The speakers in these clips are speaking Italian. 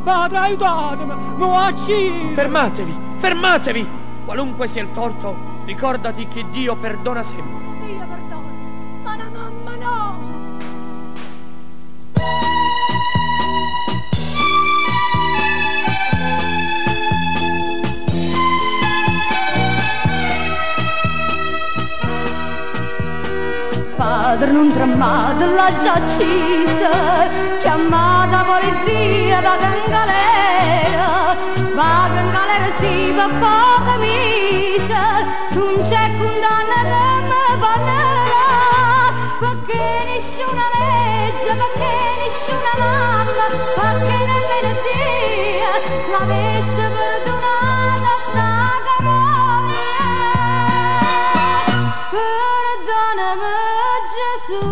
padre, aiutatemi, mi uccido. Fermatevi, fermatevi! Qualunque sia il torto, ricordati che Dio perdona sempre. Dio perdona, ma la mamma no! Padre non tremate, l'ha già accisa, chiamata polizia, vaga in galera sì, per poca misa, non c'è condanna che mi pannerà, perché nessuna legge, perché nessuna mamma, perché nemmeno Dio l'avesse perdonata sta carogna. Perdonami Gesù,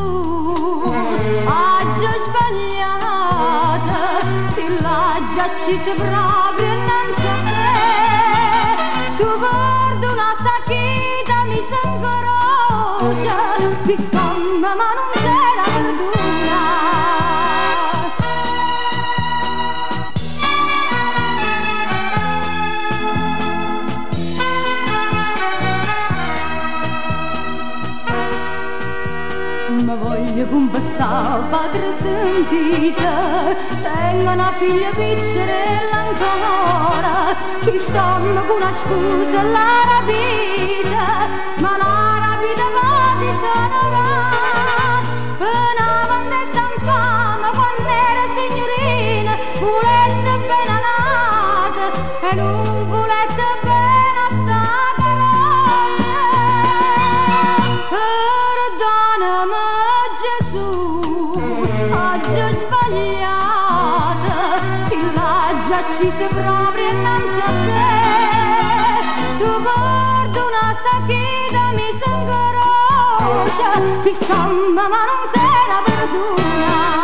ha già sbagliato, se l'ha già accesa proprio innanzi a te. Tu perdona sta chita, mi s'angorocia, mi stomma ma non c'era perdona. Ma voglio confessare, padre sentite, tengo una figlia piccerella ancora, che stomma con una scusa la rapita, ma la rapita va disonorata. Una vendetta infame quando era signorina, volette bene nata e non volette bene sta carogna. Perdonami Gesù, ha già sbagliato, se l'ha già accesa proprio innanzi a te. Tu perdona sta chita, mi s'angorocia, che stomma ma non s'era perdona.